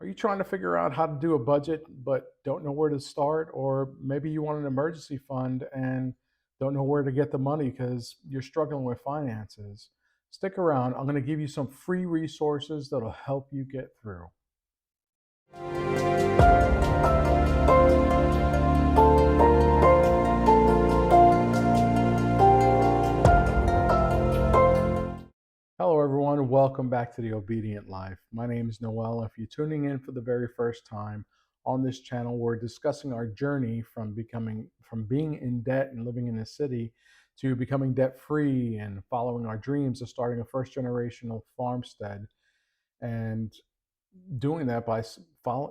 Are you trying to figure out how to do a budget but don't know where to start? Or maybe you want an emergency fund and don't know where to get the money because you're struggling with finances. Stick around. I'm going to give you some free resources that'll help you get through. Hello, everyone. Welcome back to The Obedient Life. My name is Noel. If you're tuning in for the very first time on this channel, we're discussing our journey from being in debt and living in the city to becoming debt free and following our dreams of starting a first generational farmstead, and doing that by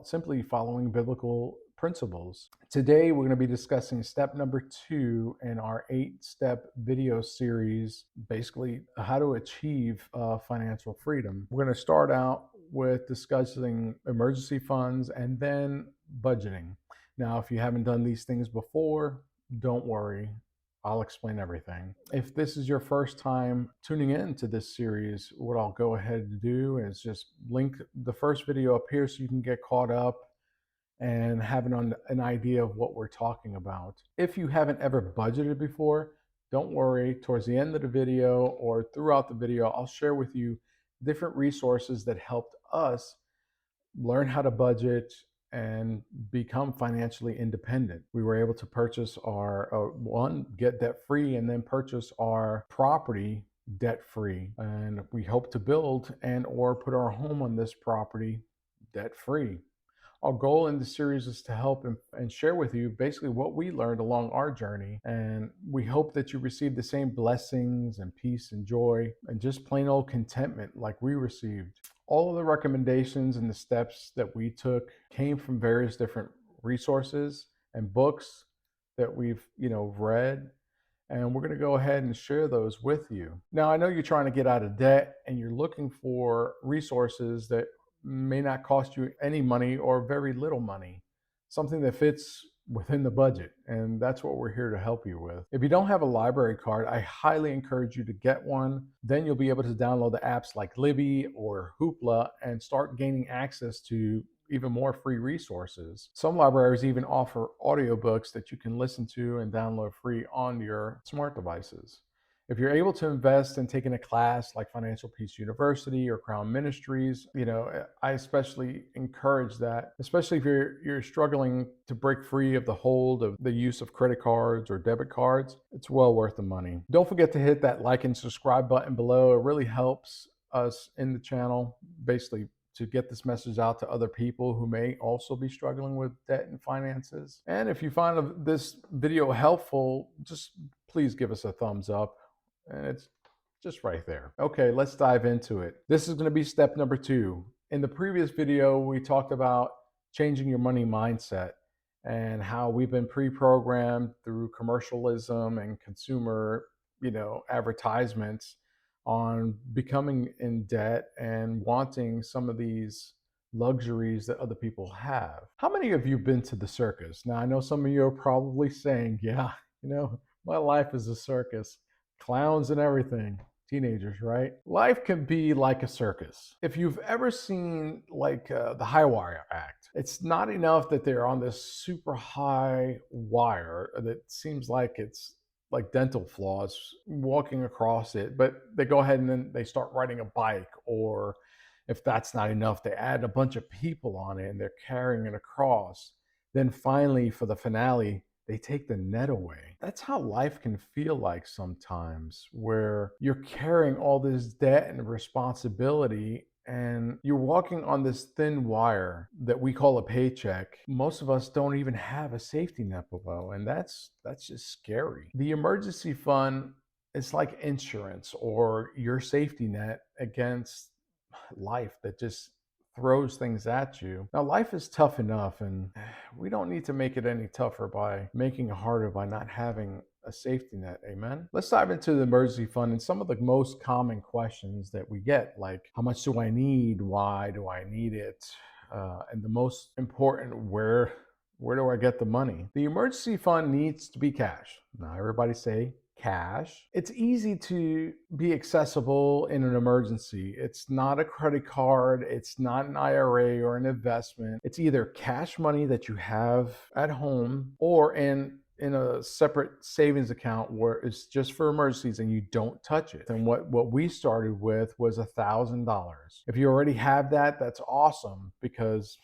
simply following biblical principles. Today, we're going to be discussing step number 2 in our 8-step video series, basically how to achieve financial freedom. We're going to start out with discussing emergency funds and then budgeting. Now, if you haven't done these things before, don't worry. I'll explain everything. If this is your first time tuning in to this series, what I'll go ahead and do is just link the first video up here so you can get caught up and have an idea of what we're talking about. If you haven't ever budgeted before, don't worry. Towards the end of the video or throughout the video, I'll share with you different resources that helped us learn how to budget and become financially independent. We were able to purchase get debt free, and then purchase our property debt free. And we hope to build and or put our home on this property debt free. Our goal in the series is to help and share with you basically what we learned along our journey. And we hope that you receive the same blessings and peace and joy and just plain old contentment like we received. All of the recommendations and the steps that we took came from various different resources and books that we've, read. And we're going to go ahead and share those with you. Now, I know you're trying to get out of debt and you're looking for resources that may not cost you any money or very little money, something that fits within the budget. And that's what we're here to help you with. If you don't have a library card, I highly encourage you to get one. Then you'll be able to download the apps like Libby or Hoopla and start gaining access to even more free resources. Some libraries even offer audiobooks that you can listen to and download free on your smart devices. If you're able to invest in taking a class like Financial Peace University or Crown Ministries, I especially encourage that, especially if you're struggling to break free of the hold of the use of credit cards or debit cards. It's well worth the money. Don't forget to hit that like and subscribe button below. It really helps us in the channel, basically to get this message out to other people who may also be struggling with debt and finances. And if you find this video helpful, just please give us a thumbs up. And it's just right there. Okay, let's dive into it. This is going to be step number 2. In the previous video, we talked about changing your money mindset and how we've been pre-programmed through commercialism and consumer, advertisements on becoming in debt and wanting some of these luxuries that other people have. How many of you have been to the circus? Now, I know some of you are probably saying, yeah, my life is a circus. Clowns and everything. Teenagers, right? Life can be like a circus. If you've ever seen the high wire act, it's not enough that they're on this super high wire that seems like it's like dental floss walking across it, but they go ahead and then they start riding a bike, or if that's not enough, they add a bunch of people on it and they're carrying it across. Then finally, for the finale, they take the net away. That's how life can feel like sometimes, where you're carrying all this debt and responsibility and you're walking on this thin wire that we call a paycheck. Most of us don't even have a safety net below, and that's just scary. The emergency fund is like insurance or your safety net against life that just throws things at you. Now, life is tough enough, and we don't need to make it any tougher by making it harder by not having a safety net. Amen. Let's dive into the emergency fund and some of the most common questions that we get, like how much do I need? Why do I need it? And the most important, where do I get the money? The emergency fund needs to be cash. Now, everybody say cash. It's easy to be accessible in an emergency. It's not a credit card, it's not an IRA or an investment. It's either cash money that you have at home or in a separate savings account where it's just for emergencies and you don't touch it. And what we started with was $1,000. If you already have that, that's awesome because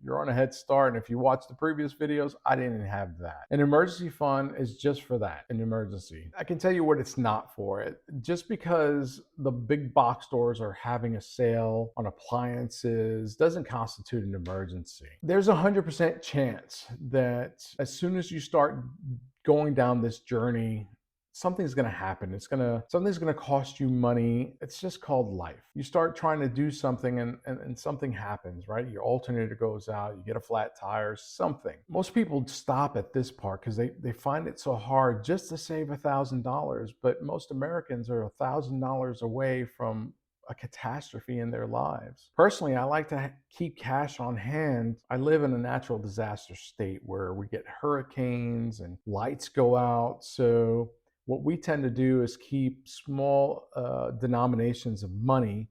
you're on a head start. And if you watch the previous videos, I didn't have that. An emergency fund is just for that, an emergency. I can tell you what it's not for. Just because the big box stores are having a sale on appliances doesn't constitute an emergency. There's a 100% chance that as soon as you start going down this journey, something's going to happen. Something's going to cost you money. It's just called life. You start trying to do something and something happens, right? Your alternator goes out, you get a flat tire, something. Most people stop at this part because they find it so hard just to save $1,000. But most Americans are $1,000 away from a catastrophe in their lives. Personally, I like to keep cash on hand. I live in a natural disaster state where we get hurricanes and lights go out. So what we tend to do is keep small denominations of money,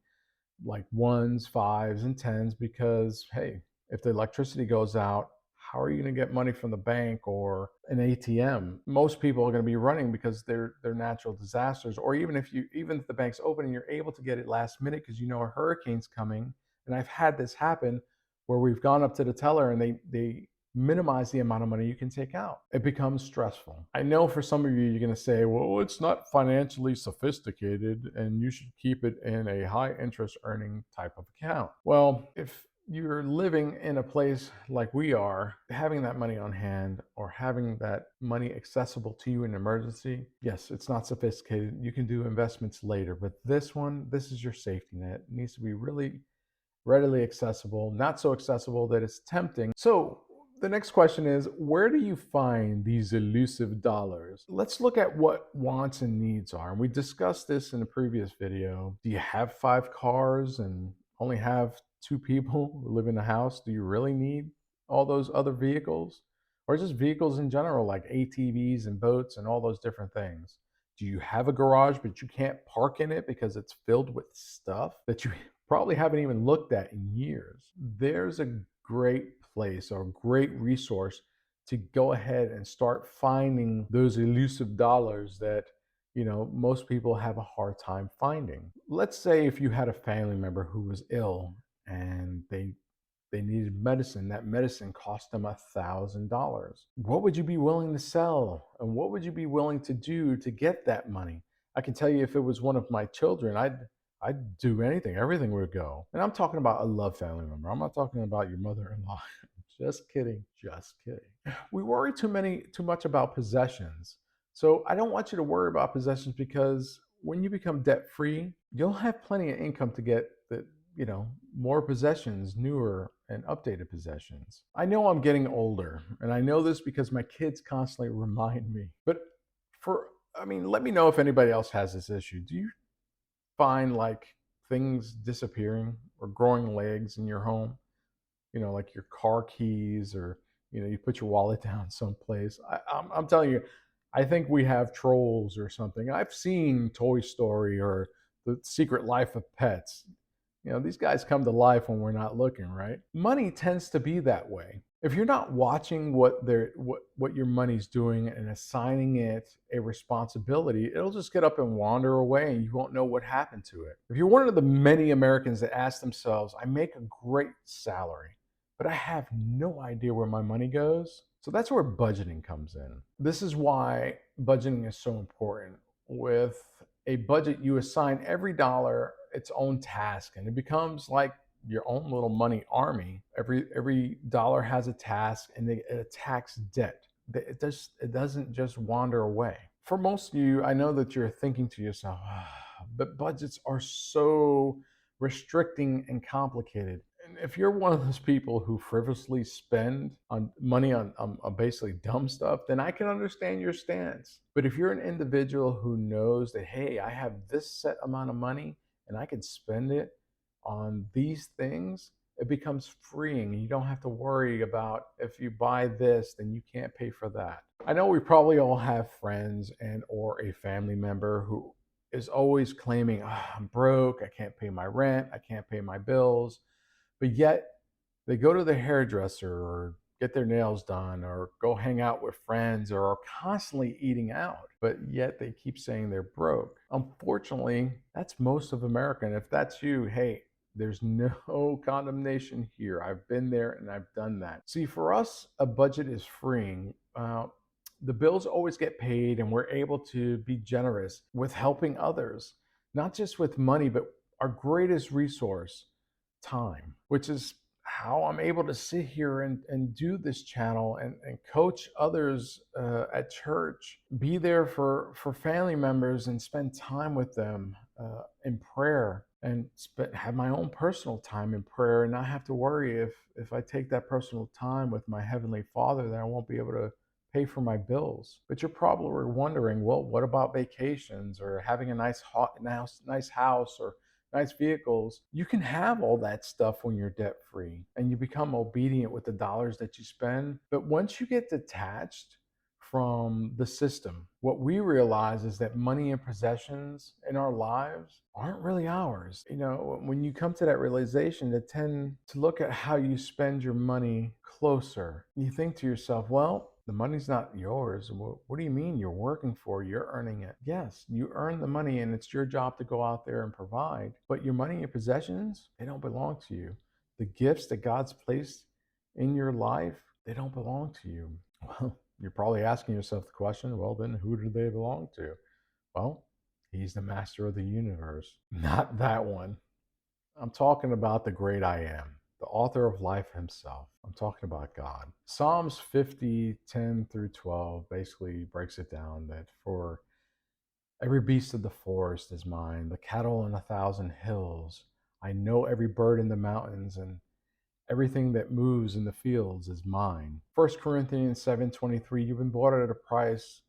like ones, fives, and tens, because hey, if the electricity goes out, how are you going to get money from the bank or an ATM? Most people are going to be running because they're natural disasters. Or even if the bank's open and you're able to get it last minute because you know a hurricane's coming. And I've had this happen where we've gone up to the teller and they minimize the amount of money you can take out. It becomes stressful. I know for some of you, you're going to say, well, it's not financially sophisticated and you should keep it in a high interest earning type of account. Well, if you're living in a place like we are, having that money on hand or having that money accessible to you in an emergency, yes, it's not sophisticated. You can do investments later, but this is your safety net. It needs to be really readily accessible, not so accessible that it's tempting. So the next question is, where do you find these elusive dollars? Let's look at what wants and needs are. And we discussed this in a previous video. Do you have 5 cars and only have 2 people who live in the house? Do you really need all those other vehicles? Or just vehicles in general, like ATVs and boats and all those different things? Do you have a garage, but you can't park in it because it's filled with stuff that you probably haven't even looked at in years? There's a great place or a great resource to go ahead and start finding those elusive dollars that most people have a hard time finding. Let's say if you had a family member who was ill and they needed medicine. That medicine cost them $1,000. What would you be willing to sell? And what would you be willing to do to get that money? I can tell you, if it was one of my children, I'd do anything. Everything would go. And I'm talking about a love family member. I'm not talking about your mother-in-law. Just kidding. Just kidding. We worry too much about possessions. So I don't want you to worry about possessions, because when you become debt free, you'll have plenty of income to get more possessions, newer and updated possessions. I know I'm getting older, and I know this because my kids constantly remind me. But let me know if anybody else has this issue. Do you find like things disappearing or growing legs in your home? Like your car keys, or you put your wallet down someplace. I'm telling you, I think we have trolls or something. I've seen Toy Story or The Secret Life of Pets. These guys come to life when we're not looking, right? Money tends to be that way. If you're not watching what your money's doing and assigning it a responsibility, it'll just get up and wander away, and you won't know what happened to it. If you're one of the many Americans that ask themselves, I make a great salary, but I have no idea where my money goes. So that's where budgeting comes in. This is why budgeting is so important. With a budget, you assign every dollar its own task, and it becomes like your own little money army. Every dollar has a task, and it attacks debt. It doesn't just wander away. For most of you, I know that you're thinking to yourself, but budgets are so restricting and complicated. And if you're one of those people who frivolously spend money on basically dumb stuff, then I can understand your stance. But if you're an individual who knows that, hey, I have this set amount of money and I can spend it on these things, it becomes freeing. You don't have to worry about if you buy this, then you can't pay for that. I know we probably all have friends and or a family member who is always claiming, I'm broke, I can't pay my rent, I can't pay my bills, but yet they go to the hairdresser or get their nails done or go hang out with friends or are constantly eating out, but yet they keep saying they're broke. Unfortunately, that's most of America. And if that's you, hey, there's no condemnation here. I've been there and I've done that. See, for us, a budget is freeing. The bills always get paid, and we're able to be generous with helping others, not just with money, but our greatest resource, time, which is how I'm able to sit here and do this channel and coach others at church, be there for family members and spend time with them in prayer and have my own personal time in prayer and not have to worry if I take that personal time with my Heavenly Father that I won't be able to pay for my bills. But you're probably wondering, well, what about vacations or having a nice house or nice vehicles? You can have all that stuff when you're debt free and you become obedient with the dollars that you spend. But once you get detached from the system, what we realize is that money and possessions in our lives aren't really ours. You know, when you come to that realization, to tend to look at how you spend your money closer, you think to yourself, well, the money's not yours. What do you mean you're working for? You're earning it. Yes, you earn the money and it's your job to go out there and provide. But your money and possessions, they don't belong to you. The gifts that God's placed in your life, they don't belong to you. Well, you're probably asking yourself the question, well, then who do they belong to? Well, he's the master of the universe. Not that one. I'm talking about the great I am, the author of life himself. I'm talking about God. Psalms 50:10-12 basically breaks it down that for every beast of the forest is mine, the cattle on 1,000 hills. I know every bird in the mountains, and everything that moves in the fields is mine. 1 Corinthians 7:23, you've been bought at a price.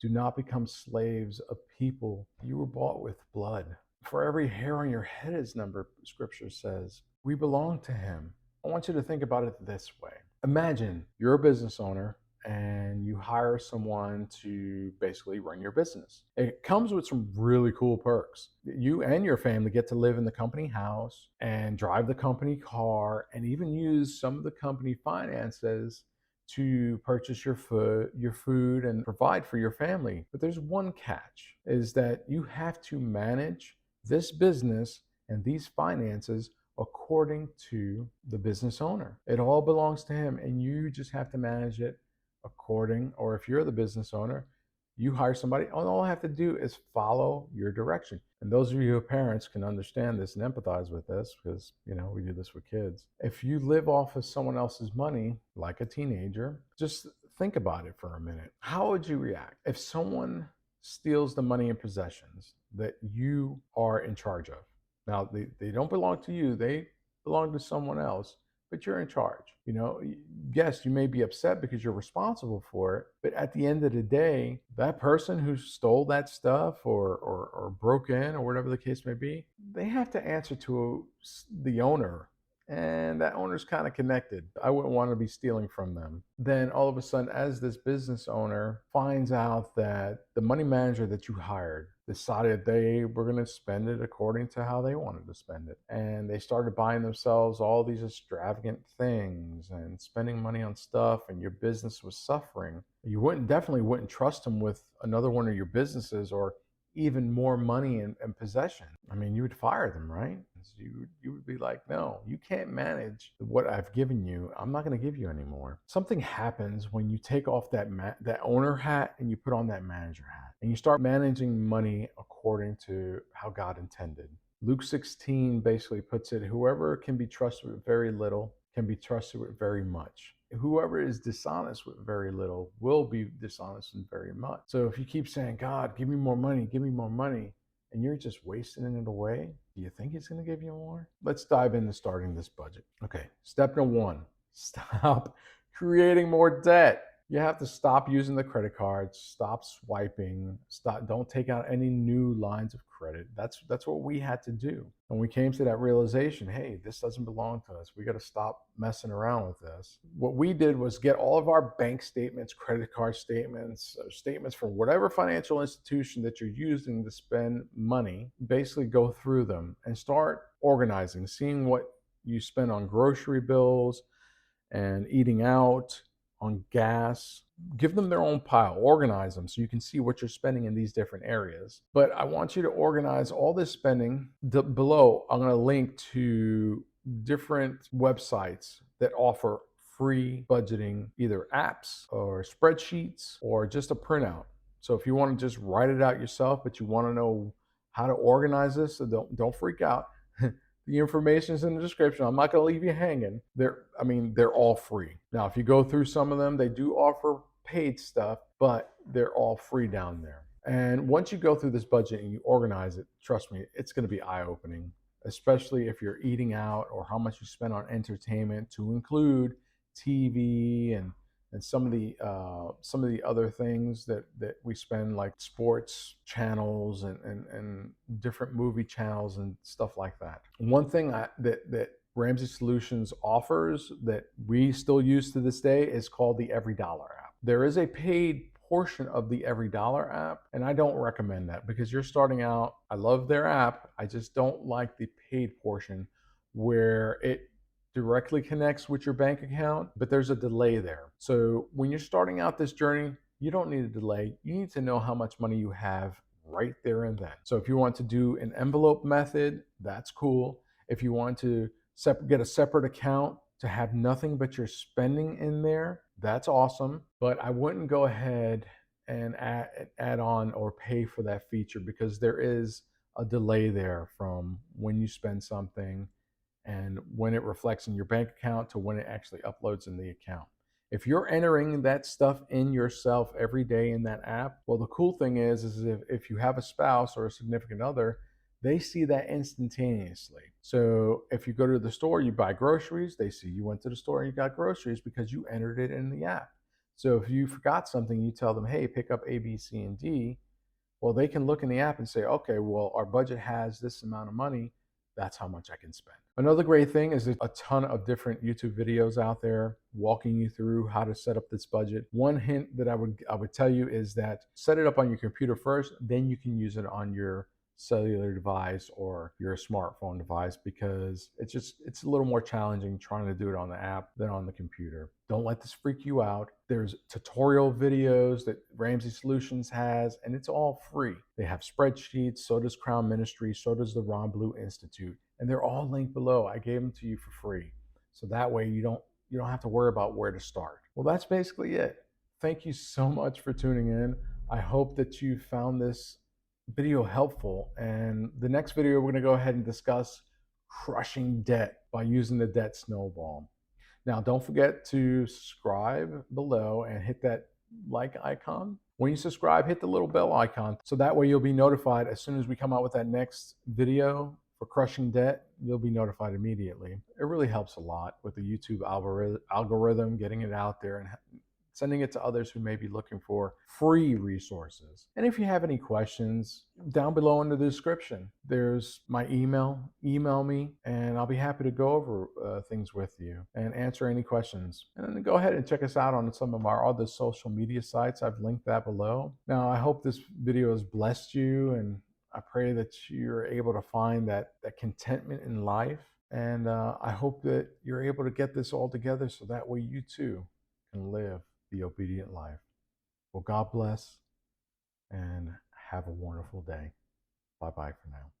Do not become slaves of people. You were bought with blood. For every hair on your head is numbered, scripture says. We belong to him. I want you to think about it this way. Imagine you're a business owner and you hire someone to basically run your business. It comes with some really cool perks. You and your family get to live in the company house and drive the company car and even use some of the company finances to purchase your food and provide for your family. But there's one catch, is that you have to manage this business and these finances according to the business owner. It all belongs to him and you just have to manage it according, or if you're the business owner, you hire somebody, all I have to do is follow your direction. And those of you who are parents can understand this and empathize with this because, you know, we do this with kids. If you live off of someone else's money, like a teenager, just think about it for a minute. How would you react if someone steals the money and possessions that you are in charge of? Now, they don't belong to you, they belong to someone else, but you're in charge. You know, yes, you may be upset because you're responsible for it, but at the end of the day, that person who stole that stuff or broke in or whatever the case may be, they have to answer to the owner. And that owner's kind of connected. I wouldn't want to be stealing from them. Then all of a sudden, as this business owner finds out that the money manager that you hired decided they were going to spend it according to how they wanted to spend it. And they started buying themselves all these extravagant things and spending money on stuff, and your business was suffering. You definitely wouldn't trust them with another one of your businesses or even more money and possession. I mean, you would fire them, right? You would be like, no, you can't manage what I've given you. I'm not going to give you anymore. Something happens when you take off that owner hat and you put on that manager hat, and you start managing money according to how God intended. Luke 16 basically puts it, whoever can be trusted with very little can be trusted with very much. Whoever is dishonest with very little will be dishonest in very much. So if you keep saying, God, give me more money, and you're just wasting it away, do you think he's going to give you more? Let's dive into starting this budget. Okay, step number one, stop creating more debt. You have to stop using the credit cards, stop swiping, don't take out any new lines of credit. That's what we had to do. And we came to that realization, hey, this doesn't belong to us. We got to stop messing around with this. What we did was get all of our bank statements, credit card statements, statements from whatever financial institution that you're using to spend money, basically go through them and start organizing, seeing what you spend on grocery bills and eating out, on gas. Give them their own pile, organize them so you can see what you're spending in these different areas. But I want you to organize all this spending. Below, I'm going to link to different websites that offer free budgeting, either apps or spreadsheets or just a printout. So if you want to just write it out yourself, but you want to know how to organize this, so don't freak out. The information is in the description. I'm not going to leave you hanging. They're all free. Now, if you go through some of them, they do offer paid stuff, but they're all free down there. And once you go through this budget and you organize it, trust me, it's going to be eye-opening, especially if you're eating out or how much you spend on entertainment, to include TV and some of the other things that we spend, like sports channels and different movie channels and stuff like that. One thing that Ramsey Solutions offers that we still use to this day is called the Every Dollar app. There is a paid portion of the Every Dollar app, and I don't recommend that because you're starting out. I love their app. I just don't like the paid portion where it directly connects with your bank account, but there's a delay there. So when you're starting out this journey, you don't need a delay. You need to know how much money you have right there and then. So if you want to do an envelope method, that's cool. If you want to get a separate account to have nothing but your spending in there, that's awesome. But I wouldn't go ahead and add on or pay for that feature because there is a delay there from when you spend something and when it reflects in your bank account to when it actually uploads in the account. If you're entering that stuff in yourself every day in that app, well, the cool thing is if you have a spouse or a significant other, they see that instantaneously. So if you go to the store, you buy groceries, they see you went to the store and you got groceries because you entered it in the app. So if you forgot something, you tell them, hey, pick up A, B, C, and D. Well, they can look in the app and say, okay, well, our budget has this amount of money. That's how much I can spend. Another great thing is there's a ton of different YouTube videos out there walking you through how to set up this budget. One hint that I would tell you is that set it up on your computer first, then you can use it on your cellular device or your smartphone device because it's a little more challenging trying to do it on the app than on the computer. Don't let this freak you out. There's tutorial videos that Ramsey Solutions has, and it's all free. They have spreadsheets, so does Crown Ministry, so does the Ron Blue Institute, and they're all linked below. I gave them to you for free. So that way you don't have to worry about where to start. Well, that's basically it. Thank you so much for tuning in. I hope that you found this video helpful, and the next video we're going to go ahead and discuss crushing debt by using the debt snowball. Now, don't forget to subscribe below and hit that like icon. When you subscribe, hit the little bell icon so that way you'll be notified as soon as we come out with that next video for crushing debt. You'll be notified immediately. It really helps a lot with the YouTube algorithm, getting it out there and sending it to others who may be looking for free resources. And if you have any questions, down below in the description, there's my email. Email me, and I'll be happy to go over things with you and answer any questions. And then go ahead and check us out on some of our other social media sites. I've linked that below. Now, I hope this video has blessed you, and I pray that you're able to find that contentment in life. And I hope that you're able to get this all together so that way you too can live the obedient life. Well, God bless and have a wonderful day. Bye-bye for now.